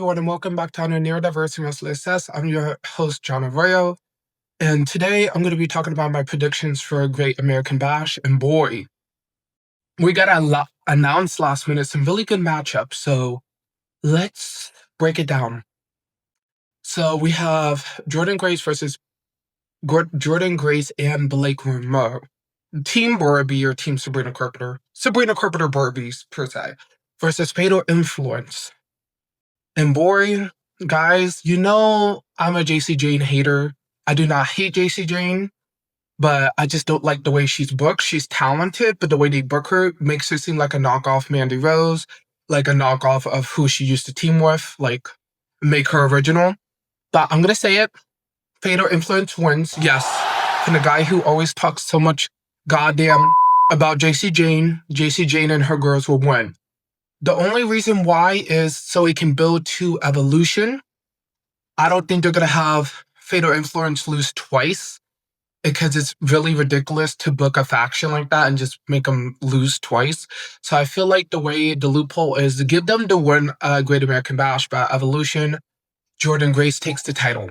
everyone, and welcome back to another Neurodiverse and Wrestling Assess. I'm your host, John Arroyo, and today I'm going to be talking about my predictions for Great American Bash. And boy, we got announced last minute some really good matchups, so let's break it down. So we have Jordynne Grace versus Jordynne Grace and Blake Monroe. Team Barbie or Team Sabrina Carpenter Barbies, per se, versus Fatal Influence. And boy, guys, you know I'm a JC Jane hater. I do not hate JC Jane, but I just don't like the way she's booked. She's talented, but the way they book her makes her seem like a knockoff Mandy Rose, like a knockoff of who she used to team with, like make her original. But I'm going to say it. Fatal Influence wins, yes. And the guy who always talks so much goddamn about JC Jane and her girls will win. The only reason why is so it can build to Evolution. I don't think they're going to have Fatal Influence lose twice because it's really ridiculous to book a faction like that and just make them lose twice. So I feel like the way the loophole is to give them the win Great American Bash, but Evolution, Jordynne Grace takes the title.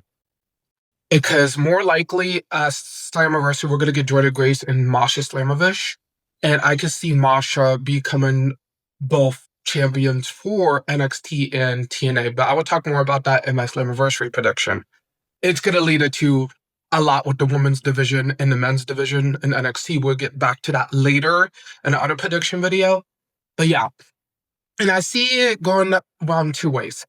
Because more likely, Slammiversary, we're going to get Jordynne Grace and Masha Slamovich. And I could see Masha becoming both champions for NXT and TNA, but I will talk more about that in my Slammiversary prediction. It's going to lead to a lot with the women's division and the men's division in NXT. We'll get back to that later in another prediction video. But yeah, and I see it going one two ways.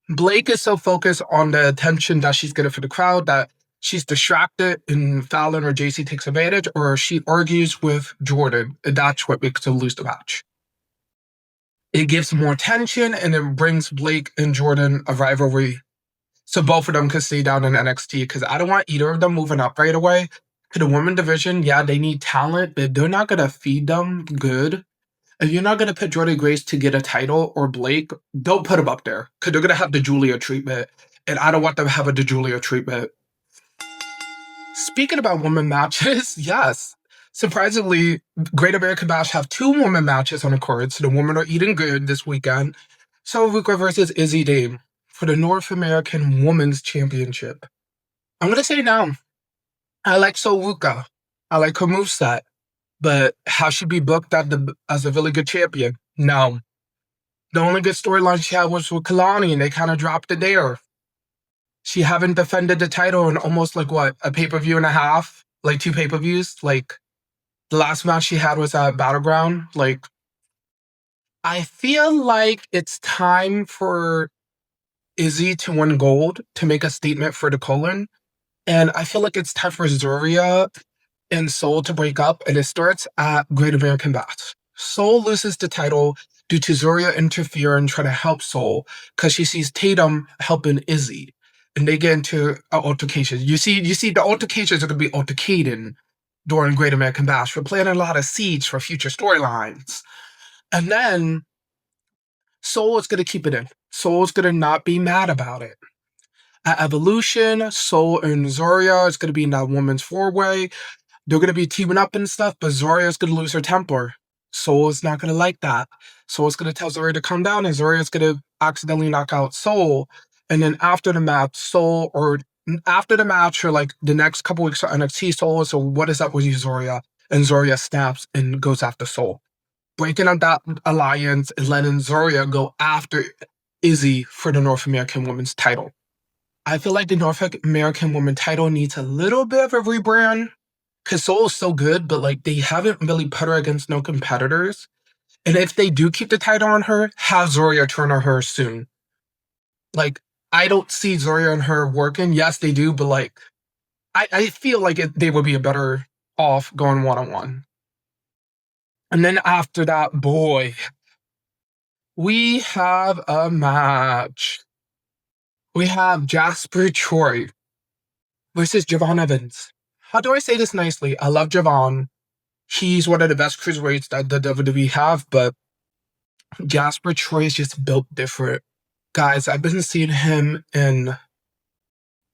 Blake is so focused on the attention that she's getting for the crowd that she's distracted and Fallon or JC takes advantage, or she argues with Jordynne, and that's what makes her lose the match. It gives more tension, and it brings Blake and Jordynne a rivalry. So both of them can stay down in NXT, because I don't want either of them moving up right away. To the women division, yeah, they need talent, but they're not going to feed them good. If you're not going to put Jordynne Grace to get a title or Blake, don't put them up there, because they're going to have the Julia treatment, and I don't want them having the Julia treatment. Speaking about women matches, yes. Surprisingly, Great American Bash have 2 women matches on the card, so the women are eating good this weekend. Sol Ruca versus Izzi Dame for the North American Women's Championship. I'm going to say now, I like Sol Ruca. I like her moveset, but how she be booked as a really good champion? No. The only good storyline she had was with Kalani, and they kind of dropped it there. She haven't defended the title in almost like what, a pay-per-view and a half? Like 2 pay-per-views? Like the last match she had was at Battleground. Like, I feel like it's time for Izzi to win gold to make a statement for the colon. And I feel like it's time for Zoria and Sol to break up, and it starts at Great American Bash. Sol loses the title due to Zoria interfering and trying to help Sol because she sees Tatum helping Izzi. And they get into an altercation. You see the altercations are going to be altercating during Great American Bash. We're planning a lot of seeds for future storylines. And then Sol is going to keep it in. Sol's going to not be mad about it. At Evolution, Sol and Zoria is going to be in that women's 4-way. They're going to be teaming up and stuff, but Zoria is going to lose her temper. Sol is not going to like that. Sol is going to tell Zoria to calm down, and Zoria is going to accidentally knock out Sol. And then after the match, or like the next couple weeks of NXT, Sol is, so what is up with you, Zoria? And Zoria snaps and goes after Sol, breaking up that alliance and letting Zoria go after Izzi for the North American Women's title. I feel like the North American Women's title needs a little bit of a rebrand, because Sol is so good, but like they haven't really put her against no competitors. And if they do keep the title on her, have Zoria turn on her soon. Like, I don't see Zoria and her working. Yes, they do, but like, I feel like they would be better off going one-on-one. And then after that, boy, we have a match. We have Jasper Troy versus Jovan Evans. How do I say this nicely? I love Jovan. He's one of the best cruiserweights that the WWE have, but Jasper Troy is just built different. Guys, I've been seeing him in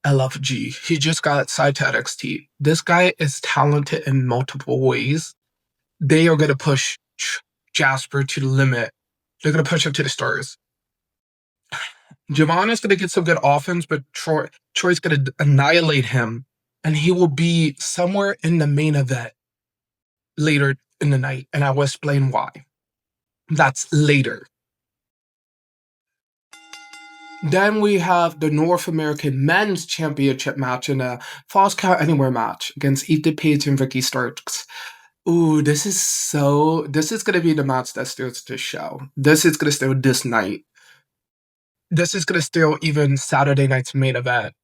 LFG. He just got signed to NXT. This guy is talented in multiple ways. They are going to push Jasper to the limit. They're going to push him to the stars. Jovan is going to get some good offense, but Troy's going to annihilate him, and he will be somewhere in the main event later in the night, and I will explain why. That's later. Then we have the North American Men's Championship match in a Falls Count Anywhere match against Ethan Page and Ricky Starks. Ooh, this is going to be the match that steals the show. This is going to steal this night. This is going to steal even Saturday night's main event.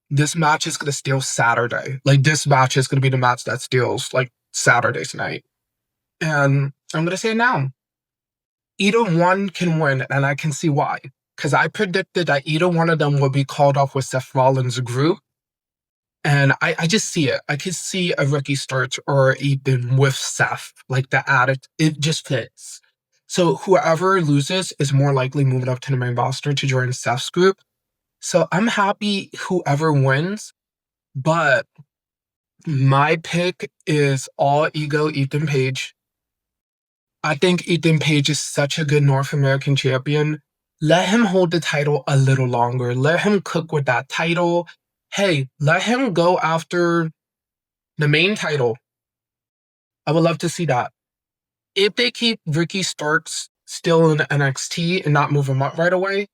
This match is going to steal Saturday. Like, this match is going to be the match that steals, like, Saturday's night. And I'm going to say it now. Either one can win, and I can see why. Because I predicted that either one of them would be called off with Seth Rollins' group. And I just see it. I could see a Ricky Starks or Ethan with Seth. Like, the attitude, it just fits. So whoever loses is more likely moving up to the main roster to join Seth's group. So I'm happy whoever wins, but my pick is all ego Ethan Page. I think Ethan Page is such a good North American champion. Let him hold the title a little longer. Let him cook with that title. Hey, let him go after the main title. I would love to see that. If they keep Ricky Starks still in NXT and not move him up right away,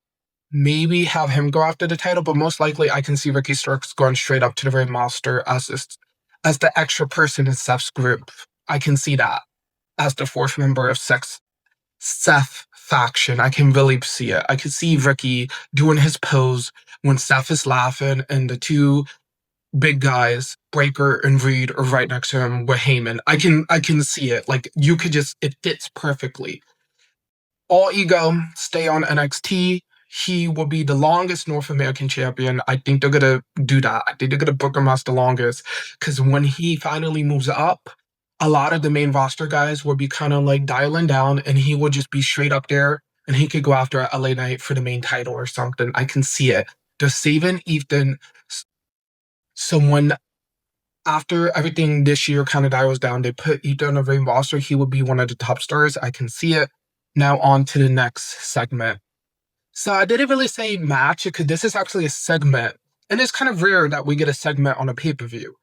maybe have him go after the title, but most likely I can see Ricky Starks going straight up to the main roster as the extra person in Seth's group. I can see that as the fourth member of Seth faction. I can really see it. I can see Ricky doing his pose when Seth is laughing and the two big guys, Breaker and Reed, are right next to him with Heyman. I can see it. Like, it fits perfectly. All ego, stay on NXT. He will be the longest North American champion. I think they're going to do that. I think they're going to book him as the longest, because when he finally moves up, a lot of the main roster guys will be kind of like dialing down, and he will just be straight up there, and he could go after LA Knight for the main title or something. I can see it. They're saving Ethan. So when, after everything this year kind of dials down, they put Ethan on the main roster, he will be one of the top stars. I can see it. Now on to the next segment. So I didn't really say match, because this is actually a segment. And it's kind of rare that we get a segment on a pay-per-view.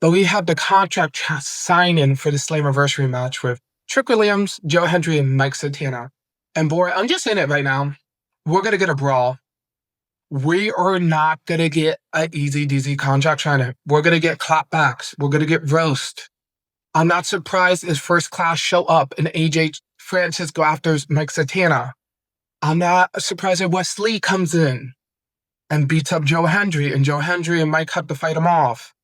But we have the contract sign-in for the Slammiversary match with Trick Williams, Joe Hendry, and Mike Santana. And boy, I'm just saying it right now. We're going to get a brawl. We are not going to get an easy contract sign-in. We're going to get clapbacks. We're going to get roast. I'm not surprised if First Class show up and AJ Francis go after Mike Santana. I'm not surprised if Wesley comes in and beats up Joe Hendry, and Joe Hendry and Mike have to fight him off.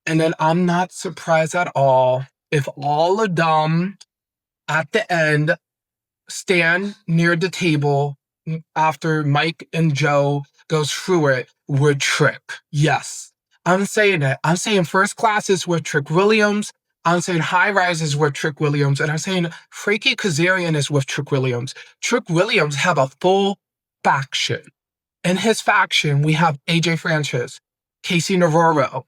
And then I'm not surprised at all if all of them at the end stand near the table after Mike and Joe goes through it with Trick. Yes, I'm saying it. I'm saying First Class is with Trick Williams. I'm saying High Rise is with Trick Williams, and I'm saying Frankie Kazarian is with Trick Williams. Trick Williams have a full faction. In his faction, we have AJ Francis, Casey Navarro,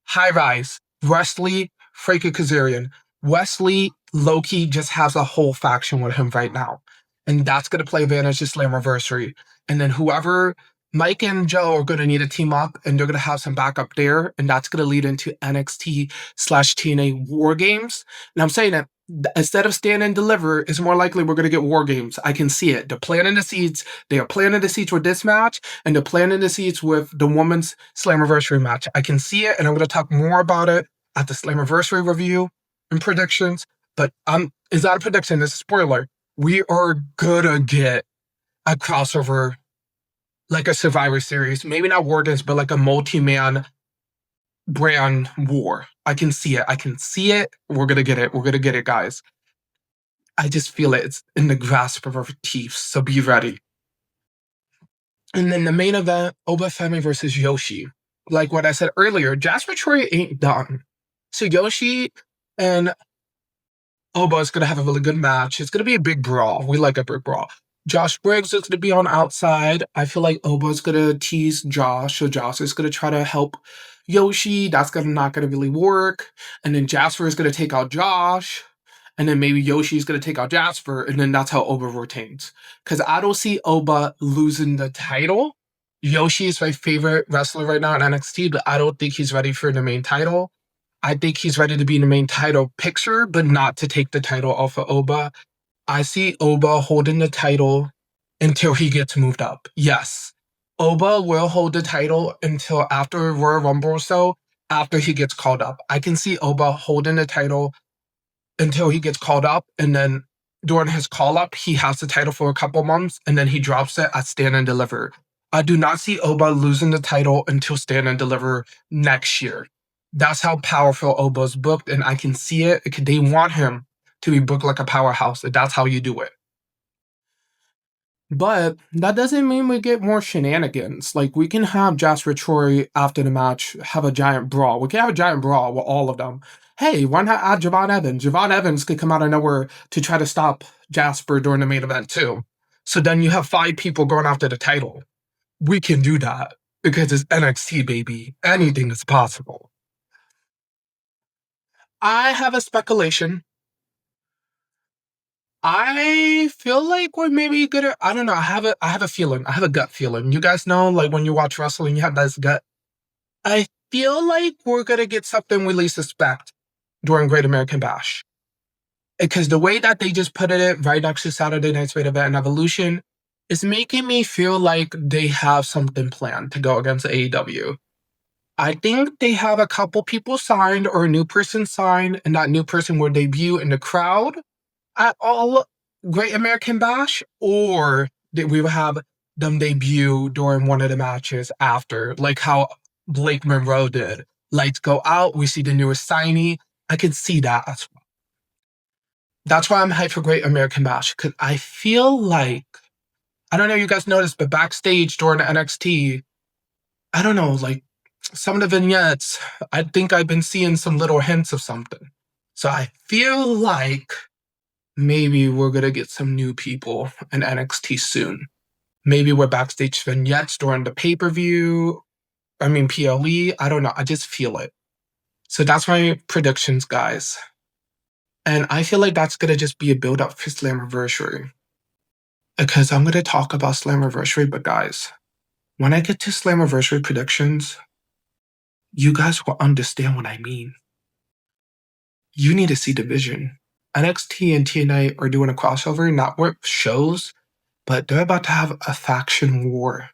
High Rise, Wesley, Frankie Kazarian. Wesley, Loki just has a whole faction with him right now. And that's going to play advantage to Slammiversary. And then whoever, Mike and Joe are going to need to team up, and they're going to have some backup there. And that's going to lead into NXT/TNA War Games. And I'm saying that instead of stand and deliver, it's more likely we're going to get War Games. I can see it. They're planting the seeds. They are planting the seeds with this match, and they're planting the seeds with the women's Slammiversary match. I can see it, and I'm going to talk more about it at the Slammiversary review and predictions. But is that a prediction? It's a spoiler. We are going to get a crossover, like a Survivor Series. Maybe not War Games, but like a multi-man brand war. I can see it. I can see it. We're going to get it. We're going to get it, guys. I just feel it. It's in the grasp of our teeth, so be ready. And then the main event, Oba Femi versus Yoshi. Like what I said earlier, Jasper Troy ain't done. So Yoshi and Oba is going to have a really good match. It's going to be a big brawl. We like a big brawl. Josh Briggs is going to be on outside. I feel like Oba is going to tease Josh, so Josh is going to try to help Yoshi. That's not going to really work. And then Jasper is going to take out Josh. and then maybe Yoshi's going to take out Jasper, and then that's how Oba retains. Because I don't see Oba losing the title. Yoshi is my favorite wrestler right now in NXT, but I don't think he's ready for the main title. I think he's ready to be in the main title picture, but not to take the title off of Oba. I see Oba holding the title until he gets moved up. Yes, Oba will hold the title until after Royal Rumble or so, after he gets called up. I can see Oba holding the title until he gets called up, and then during his call up, he has the title for a couple months, and then he drops it at Stand and Deliver. I do not see Oba losing the title until Stand and Deliver next year. That's how powerful Oba's booked, and I can see it. They want him to be booked like a powerhouse. That's how you do it. But that doesn't mean we get more shenanigans. Like, we can have Jasper Troy after the match have a giant brawl. We can have a giant brawl with all of them. Hey, why not add Jovan Evans? Jovan Evans could come out of nowhere to try to stop Jasper during the main event, too. So then you have 5 people going after the title. We can do that because it's NXT, baby. Anything is possible. I have a speculation. I feel like we're maybe gonna. I don't know. I have a feeling. I have a gut feeling. You guys know, like when you watch wrestling, you have this gut. I feel like we're gonna get something we least suspect during Great American Bash, because the way that they just put it right next to Saturday Night's main event and Evolution is making me feel like they have something planned to go against AEW. I think they have a couple people signed or a new person signed, and that new person will debut in the crowd at all Great American Bash, or that we will have them debut during one of the matches after, like how Blake Monroe did. Lights go out, we see the newest signee. I can see that as well. That's why I'm hyped for Great American Bash, because I feel like, I don't know if you guys noticed, but backstage during the NXT, I don't know, like some of the vignettes, I think I've been seeing some little hints of something. So I feel like maybe we're going to get some new people in NXT soon. Maybe we're backstage vignettes during the pay-per-view. I mean, PLE. I don't know. I just feel it. So that's my predictions, guys. And I feel like that's going to just be a build-up for Slammiversary. Because I'm going to talk about Slammiversary, but guys, when I get to Slammiversary predictions, you guys will understand what I mean. You need to see the vision. NXT and TNA are doing a crossover, not with shows, but they're about to have a faction war.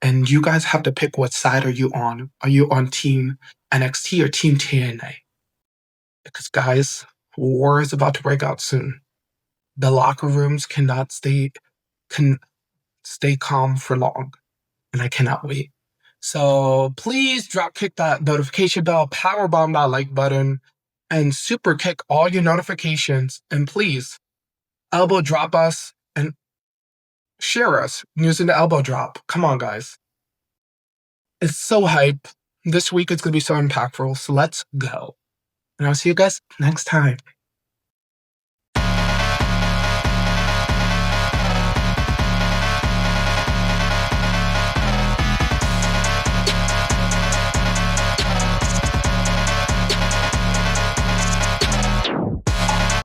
And you guys have to pick what side are you on. Are you on Team NXT or Team TNA? Because guys, war is about to break out soon. The locker rooms cannot stay calm for long. And I cannot wait. So please drop kick that notification bell, powerbomb that like button, and super kick all your notifications. And please elbow drop us and share us using the elbow drop. Come on, guys. It's so hype. This week it's going to be so impactful. So let's go. And I'll see you guys next time.